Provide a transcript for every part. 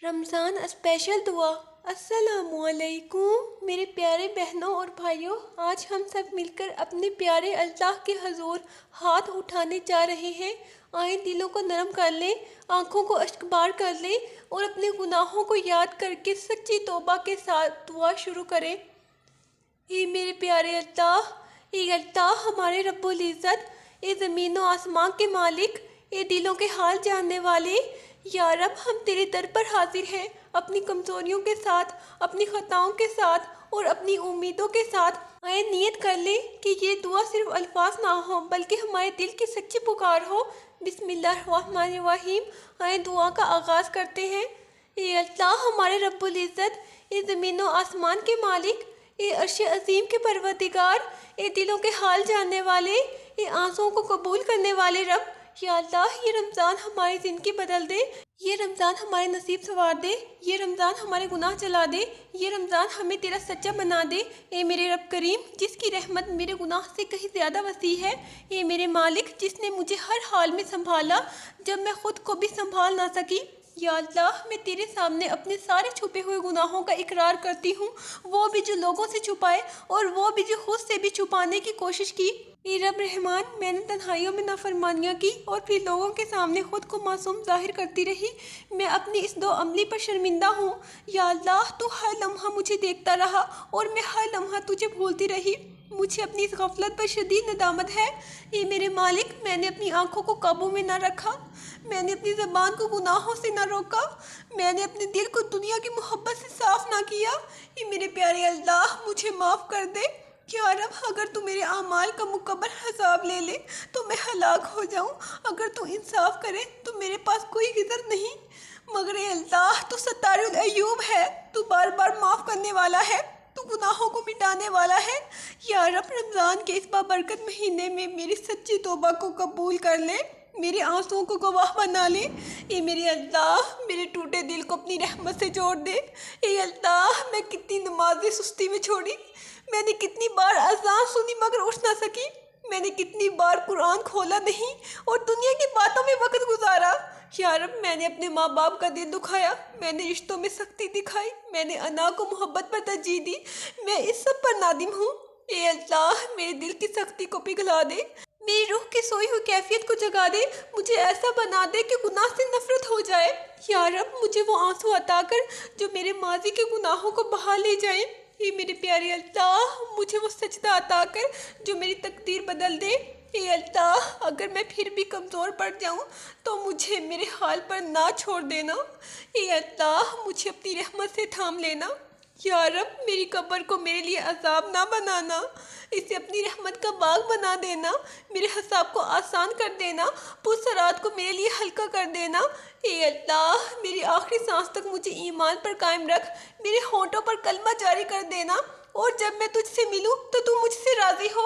رمضان special دعا۔ السلام علیکم میرے پیارے بہنوں اور بھائیوں، آج ہم سب مل کر اپنے پیارے اللہ کے حضور ہاتھ اٹھانے جا رہے ہیں۔ آئیں دلوں کو نرم کر لیں، آنکھوں کو اشکبار کر لیں اور اپنے گناہوں کو یاد کر کے سچی توبہ کے ساتھ دعا شروع کریں۔ اے میرے پیارے اللہ، اے اللہ ہمارے رب العزت، اے زمین و آسمان کے مالک، اے دلوں کے حال جاننے والے، یا رب ہم تیرے در پر حاضر ہیں، اپنی کمزوریوں کے ساتھ، اپنی خطاؤں کے ساتھ اور اپنی امیدوں کے ساتھ۔ آئے نیت کر لیں کہ یہ دعا صرف الفاظ نہ ہو بلکہ ہمارے دل کی سچی پکار ہو۔ بسم اللہ الرحمن الرحیم۔ آئے دعا کا آغاز کرتے ہیں۔ اے اللہ ہمارے رب العزت، اے زمین و آسمان کے مالک، اے عرش عظیم کے پروردگار، اے دلوں کے حال جاننے والے، اے آنسوؤں کو قبول کرنے والے رب، یا اللہ یہ رمضان ہماری زندگی بدل دے، یہ رمضان ہمارے نصیب سنوار دے، یہ رمضان ہمارے گناہ جلا دے، یہ رمضان ہمیں تیرا سچا بنا دے۔ اے میرے رب کریم جس کی رحمت میرے گناہ سے کہیں زیادہ وسیع ہے، اے میرے مالک جس نے مجھے ہر حال میں سنبھالا جب میں خود کو بھی سنبھال نہ سکی، یا اللہ میں تیرے سامنے اپنے سارے چھپے ہوئے گناہوں کا اقرار کرتی ہوں، وہ بھی جو لوگوں سے چھپائے اور وہ بھی جو خود سے بھی چھپانے کی کوشش کی۔ اے رب رحمان، میں نے تنہائیوں میں نافرمانیاں کی اور پھر لوگوں کے سامنے خود کو معصوم ظاہر کرتی رہی۔ میں اپنی اس دو عملی پر شرمندہ ہوں۔ یا اللہ تو ہر لمحہ مجھے دیکھتا رہا اور میں ہر لمحہ تجھے بھولتی رہی۔ مجھے اپنی اس غفلت پر شدید ندامت ہے۔ اے میرے مالک، میں نے اپنی آنکھوں کو قابو میں نہ رکھا، میں نے اپنی زبان کو گناہوں سے نہ روکا، میں نے اپنے دل کو دنیا کی محبت سے صاف نہ کیا۔ اے میرے پیارے اللہ مجھے معاف کر دے۔ یا رب اگر تو میرے اعمال کا مکمل حساب لے لے تو میں ہلاک ہو جاؤں، اگر تو انصاف کرے تو میرے پاس کوئی غضب نہیں، مگر اے اللہ تو ستار العیوب ہے، تو بار بار معاف کرنے والا ہے، تو گناہوں کو مٹانے والا ہے۔ یا رب رمضان کے اس بابرکت مہینے میں میری سچی توبہ کو قبول کر لے، میرے آنسوؤں کو گواہ بنا لے۔ اے میرے اللہ میرے ٹوٹے دل کو اپنی رحمت سے جوڑ دے۔ اے اللہ میں کتنی نمازیں سستی میں چھوڑی، میں نے کتنی بار اذان سنی مگر اٹھ نہ سکی، میں نے کتنی بار قرآن کھولا نہیں اور دنیا کی باتوں میں وقت گزارا۔ یا رب میں نے اپنے ماں باپ کا دل دکھایا، میں نے رشتوں میں سختی دکھائی، میں نے انا کو محبت پر ترجیح دی، میں اس سب پر نادم ہوں۔ اے اللہ میرے دل کی سختی کو پگھلا دے، میری روح کی سوئی ہوئی کیفیت کو جگا دے، مجھے ایسا بنا دے کہ گناہ سے نفرت ہو جائے۔ یا رب مجھے وہ آنسو عطا کر جو میرے ماضی کے گناہوں کو بہا لے جائیں۔ اے میرے پیارے اللہ مجھے وہ سجدہ عطا کر جو میری تقدیر بدل دے۔ اے اللہ اگر میں پھر بھی کمزور پڑ جاؤں تو مجھے میرے حال پر نہ چھوڑ دینا۔ اے اللہ مجھے اپنی رحمت سے تھام لینا۔ یا رب میری قبر کو میرے لیے عذاب نہ بنانا، اسے اپنی رحمت کا باغ بنا دینا، میرے حساب کو آسان کر دینا، پرسرات کو میرے لیے ہلکا کر دینا۔ اے اللہ میری آخری سانس تک مجھے ایمان پر قائم رکھ، میرے ہونٹوں پر کلمہ جاری کر دینا، اور جب میں تجھ سے ملوں تو مجھ سے راضی ہو۔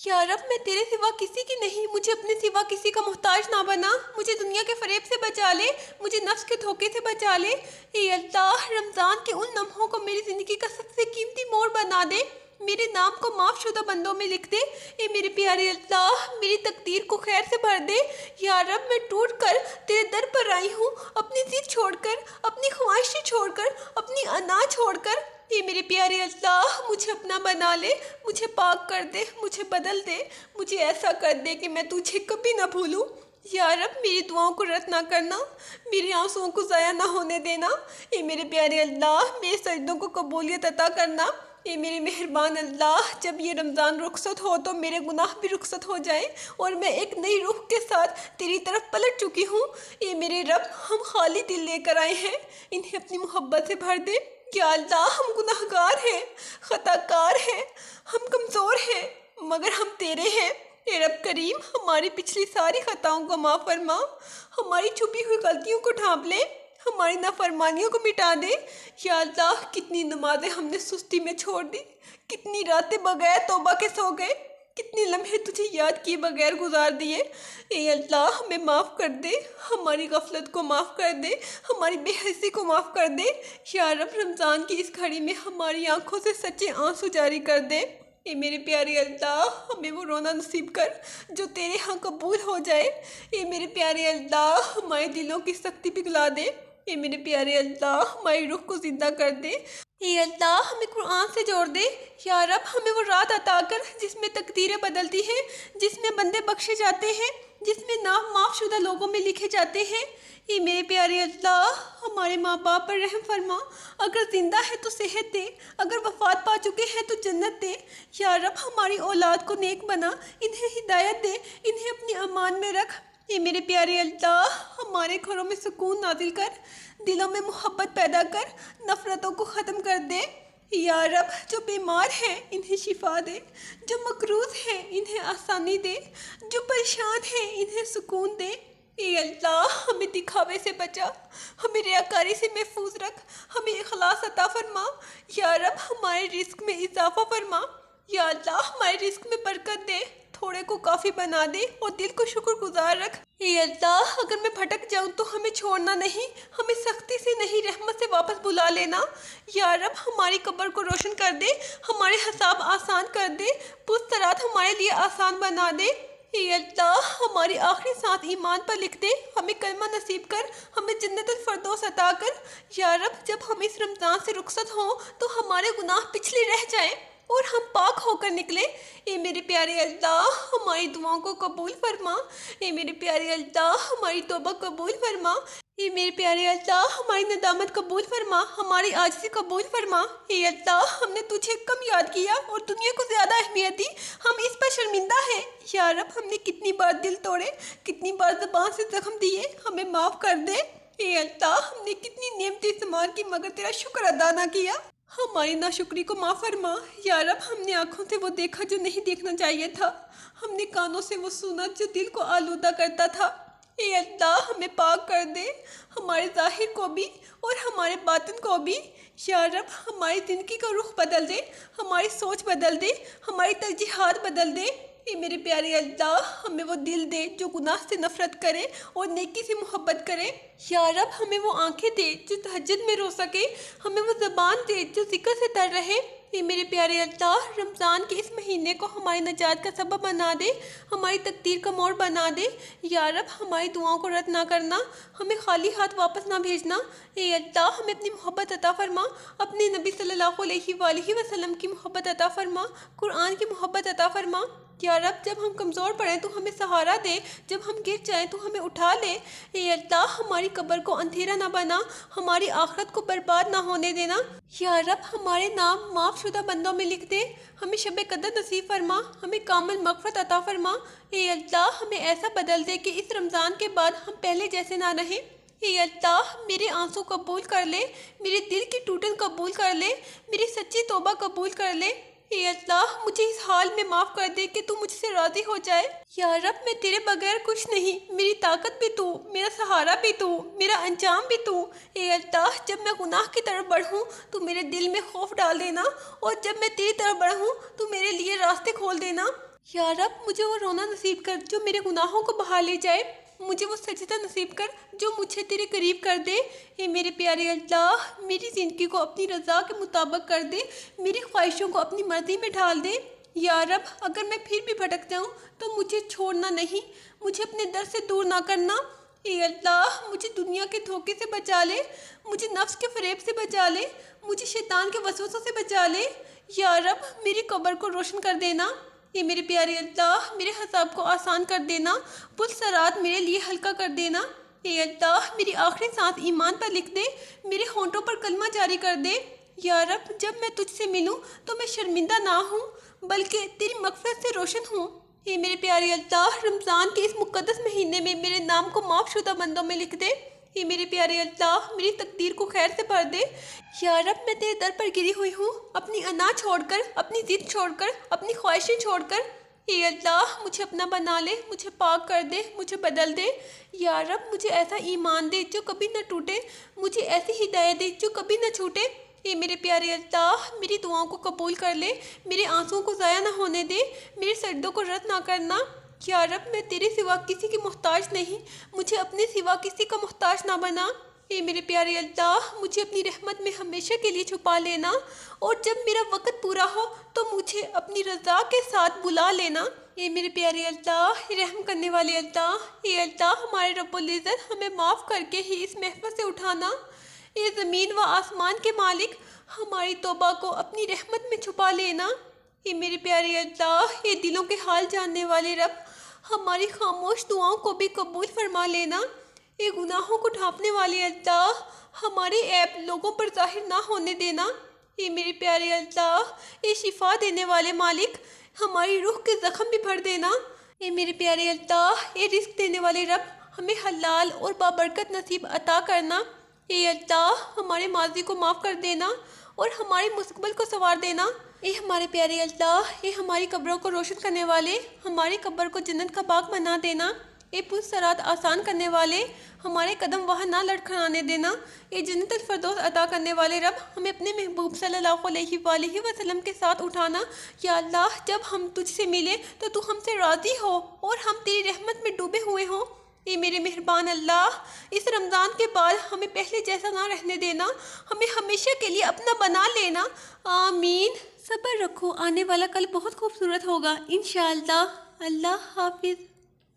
یا رب میں تیرے سوا کسی کی نہیں، مجھے اپنے سوا کسی کا محتاج نہ بنا، مجھے دنیا کے فریب سے بچا لے، مجھے نفس کے دھوکے سے بچا لے۔ اے اللہ رمضان کے ان لمحوں کو میری زندگی کا سب سے قیمتی موڑ بنا دے، میرے نام کو معاف شدہ بندوں میں لکھ دے۔ اے میرے پیارے اللہ میری تقدیر کو خیر سے بھر دے۔ یا رب میں ٹوٹ کر تیرے در پر آئی ہوں، اپنی ضد چھوڑ کر، اپنی خواہشیں چھوڑ کر، اپنی انا چھوڑ کر۔ اے میرے پیارے اللہ مجھے اپنا بنا لے، مجھے پاک کر دے، مجھے بدل دے، مجھے ایسا کر دے کہ میں تجھے کبھی نہ بھولوں۔ یا رب میری دعاؤں کو رد نہ کرنا، میرے آنسوؤں کو ضائع نہ ہونے دینا۔ اے میرے پیارے اللہ میرے سجدوں کو قبولیت عطا کرنا۔ اے میرے مہربان اللہ جب یہ رمضان رخصت ہو تو میرے گناہ بھی رخصت ہو جائیں اور میں ایک نئی روح کے ساتھ تیری طرف پلٹ چکی ہوں۔ اے میرے رب ہم خالی دل لے کر آئے ہیں، انہیں اپنی محبت سے بھر دے۔ یا اللہ ہم گناہ گار ہیں، خطا کار ہیں، ہم کمزور ہیں، مگر ہم تیرے ہیں۔ اے رب کریم ہماری پچھلی ساری خطاؤں کو معاف فرما، ہماری چھپی ہوئی غلطیوں کو ڈھانپ لے، ہماری نافرمانیوں کو مٹا دے۔ یا اللہ کتنی نمازیں ہم نے سستی میں چھوڑ دی، کتنی راتیں بغیر توبہ کے سو گئے، کتنے لمحے تجھے یاد کیے بغیر گزار دیے۔ اے اللہ ہمیں معاف کر دے، ہماری غفلت کو معاف کر دے، ہماری بے حسی کو معاف کر دے۔ یا رب رمضان کی اس گھڑی میں ہماری آنکھوں سے سچے آنسو جاری کر دے۔ اے میرے پیارے اللہ ہمیں وہ رونا نصیب کر جو تیرے ہاں قبول ہو جائے۔ اے میرے پیارے اللہ ہمارے دلوں کی سختی پگھلا دے۔ اے میرے پیارے اللہ ہماری روح کو زندہ کر دے۔ اے اللہ ہمیں قرآن سے جوڑ دے۔ یا رب ہمیں وہ رات عطا کر جس میں تقدیریں بدلتی ہیں، جس میں بندے بخشے جاتے ہیں، جس میں نام معاف شدہ لوگوں میں لکھے جاتے ہیں۔ اے میرے پیارے اللہ ہمارے ماں باپ پر رحم فرما، اگر زندہ ہے تو صحت دے، اگر وفات پا چکے ہیں تو جنت دے۔ یا رب ہماری اولاد کو نیک بنا، انہیں ہدایت دے، انہیں اپنی امان میں رکھ۔ اے میرے پیارے اللہ ہمارے گھروں میں سکون نازل کر، دلوں میں محبت پیدا کر، نفرتوں کو ختم کر دے۔ یا رب جو بیمار ہیں انہیں شفا دے، جو مقروض ہیں انہیں آسانی دے، جو پریشان ہیں انہیں سکون دے۔ اے اللہ ہمیں دکھاوے سے بچا، ہمیں ریاکاری سے محفوظ رکھ، ہمیں اخلاص عطا فرما۔ یا رب ہمارے رزق میں اضافہ فرما۔ یا اللہ ہمارے رزق میں برکت دے، تھوڑے کو کافی بنا دے اور دل کو شکر گزار رکھ۔ اے اللہ اگر میں بھٹک جاؤں تو ہمیں چھوڑنا نہیں، ہمیں سختی سے نہیں رحمت سے واپس بلا لینا۔ یا رب ہماری قبر کو روشن کر دے، ہمارے حساب آسان کر دے، پوچھ ہمارے لیے آسان بنا دے۔ اے اللہ ہماری آخری سانس ایمان پر لکھ دے، ہمیں کلمہ نصیب کر، ہمیں جنت الفردوس عطا کر۔ یا رب جب ہم اس رمضان سے رخصت ہوں تو ہمارے گناہ پچھلے رہ جائیں اور ہم پاک ہو کر نکلے۔ اے میرے پیارے اللہ ہماری دعاؤں کو قبول فرما۔ اے میرے پیارے اللہ ہماری توبہ قبول فرما۔ اے میرے پیارے اللہ ہماری ندامت قبول فرما، ہماری عاجزی قبول فرما۔ اے اللہ ہم نے تجھے کم یاد کیا اور دنیا کو زیادہ اہمیت دی، ہم اس پر شرمندہ ہیں۔ یا رب ہم نے کتنی بار دل توڑے، کتنی بار زبان سے زخم دیے، ہمیں معاف کر دے۔ اے اللہ ہم نے کتنی نعمتیں استعمال کی مگر تیرا شکر ادا نہ کیا، ہماری ناشکری کو معاف فرما۔ یا رب ہم نے آنکھوں سے وہ دیکھا جو نہیں دیکھنا چاہیے تھا، ہم نے کانوں سے وہ سنا جو دل کو آلودہ کرتا تھا۔ اے اللہ ہمیں پاک کر دے، ہمارے ظاہر کو بھی اور ہمارے باطن کو بھی۔ یا رب ہماری زندگی کا رخ بدل دے، ہماری سوچ بدل دے، ہماری ترجیحات بدل دے۔ اے میرے پیارے اللہ ہمیں وہ دل دے جو گناہ سے نفرت کرے اور نیکی سے محبت کرے۔ یا رب ہمیں وہ آنکھیں دے جو تہجد میں رو سکے، ہمیں وہ زبان دے جو ذکر سے تر رہے۔ اے میرے پیارے اللہ رمضان کے اس مہینے کو ہماری نجات کا سبب بنا دے، ہماری تقدیر کا موڑ بنا دے۔ یا رب ہماری دعاؤں کو رد نہ کرنا، ہمیں خالی ہاتھ واپس نہ بھیجنا۔ اے اللہ ہمیں اپنی محبت عطا فرما، اپنے نبی صلی اللہ علیہ وآلہ وسلم کی محبت عطا فرما، قرآن کی محبت عطا فرما۔ یا رب جب ہم کمزور پڑیں تو ہمیں سہارا دے، جب ہم گر جائیں تو ہمیں اٹھا لے۔ اے اللہ ہماری قبر کو اندھیرا نہ بنا، ہماری آخرت کو برباد نہ ہونے دینا۔ یا رب ہمارے نام معاف شدہ بندوں میں لکھ دے، ہمیں شب قدر نصیب فرما، ہمیں کامل مغفرت عطا فرما۔ اے اللہ ہمیں ایسا بدل دے کہ اس رمضان کے بعد ہم پہلے جیسے نہ رہیں۔ اے اللہ میرے آنسو قبول کر لے، میرے دل کی ٹوٹن قبول کر لے، میری سچی توبہ قبول کر لے۔ اے اللہ مجھے اس حال میں معاف کر دے کہ تو مجھ سے راضی ہو جائے۔ یا رب میں تیرے بغیر کچھ نہیں، میری طاقت بھی تو، میرا سہارا بھی تو، میرا انجام بھی تو۔ اے اللہ جب میں گناہ کی طرف بڑھوں تو میرے دل میں خوف ڈال دینا، اور جب میں تیری طرف بڑھوں تو میرے لیے راستے کھول دینا۔ یا رب مجھے وہ رونا نصیب کر جو میرے گناہوں کو بہا لے جائے، مجھے وہ سجدہ نصیب کر جو مجھے تیرے قریب کر دے۔ اے میرے پیارے اللہ میری زندگی کو اپنی رضا کے مطابق کر دے، میری خواہشوں کو اپنی مرضی میں ڈھال دے۔ یا رب اگر میں پھر بھی بھٹک جاؤں تو مجھے چھوڑنا نہیں، مجھے اپنے در سے دور نہ کرنا۔ اے اللہ مجھے دنیا کے دھوکے سے بچا لے، مجھے نفس کے فریب سے بچا لے، مجھے شیطان کے وسوسوں سے بچا لے۔ یا رب میری قبر کو روشن کر دینا۔ اے میرے پیارے اللہ میرے حساب کو آسان کر دینا، پل صراط میرے لیے ہلکا کر دینا۔ اے اللہ میری آخری سانس ایمان پر لکھ دے، میرے ہونٹوں پر کلمہ جاری کر دے۔ یا رب جب میں تجھ سے ملوں تو میں شرمندہ نہ ہوں بلکہ تیری مغفرت سے روشن ہوں۔ اے میرے پیارے اللہ رمضان کے اس مقدس مہینے میں میرے نام کو معاف شدہ بندوں میں لکھ دے۔ اے میرے پیارے اللہ میری تقدیر کو خیر سے بھر دے۔ یا رب میں تیرے در پر گری ہوئی ہوں، اپنی انا چھوڑ کر، اپنی ضد چھوڑ کر، اپنی خواہشیں چھوڑ کر۔ اے اللہ مجھے اپنا بنا لے، مجھے پاک کر دے، مجھے بدل دے۔ یا رب مجھے ایسا ایمان دے جو کبھی نہ ٹوٹے، مجھے ایسی ہدایت دے جو کبھی نہ چھوٹے۔ اے میرے پیارے اللہ میری دعاؤں کو قبول کر لے، میرے آنسوؤں کو ضائع نہ ہونے دے، میرے سجدوں کو رد نہ کرنا۔ یا رب میں تیرے سوا کسی کی محتاج نہیں، مجھے اپنے سوا کسی کا محتاج نہ بنا۔ اے میرے پیارے اللہ مجھے اپنی رحمت میں ہمیشہ کے لیے چھپا لینا، اور جب میرا وقت پورا ہو تو مجھے اپنی رضا کے ساتھ بلا لینا۔ اے میرے پیارے اللہ، رحم کرنے والے اللہ، اے اللہ ہمارے رب العزت ہمیں معاف کر کے ہی اس محفل سے اٹھانا۔ اے زمین و آسمان کے مالک، ہماری توبہ کو اپنی رحمت میں چھپا لینا۔ اے میرے پیارے اللہ، اے دلوں کے حال جاننے والے رب، ہماری خاموش دعاؤں کو بھی قبول فرما لینا۔ اے گناہوں کو ڈھانپنے والے اللہ، ہمارے عیب لوگوں پر ظاہر نہ ہونے دینا۔ اے میرے پیارے اللہ، اے شفا دینے والے مالک، ہماری روح کے زخم بھی بھر دینا۔ اے میرے پیارے اللہ، اے رزق دینے والے رب، ہمیں حلال اور بابرکت نصیب عطا کرنا۔ اے اللہ ہمارے ماضی کو معاف کر دینا اور ہمارے مستقبل کو سنوار دینا۔ اے ہمارے پیارے اللہ، اے ہماری قبروں کو روشن کرنے والے، ہماری قبر کو جنت کا باغ بنا دینا۔ اے صراط آسان کرنے والے، ہمارے قدم وہاں نہ لڑکھڑانے دینا۔ اے جنت الفردوس عطا کرنے والے رب، ہمیں اپنے محبوب صلی اللہ علیہ وآلہ وسلم کے ساتھ اٹھانا۔ یا اللہ جب ہم تجھ سے ملے تو تو ہم سے راضی ہو اور ہم تیری رحمت میں ڈوبے ہوئے ہوں۔ اے میرے مہربان اللہ، اس رمضان کے بعد ہمیں پہلے جیسا نہ رہنے دینا، ہمیں ہمیشہ کے لیے اپنا بنا لینا۔ آمین۔ صبر رکھو، آنے والا کل بہت خوبصورت ہوگا انشاءاللہ۔ اللہ حافظ۔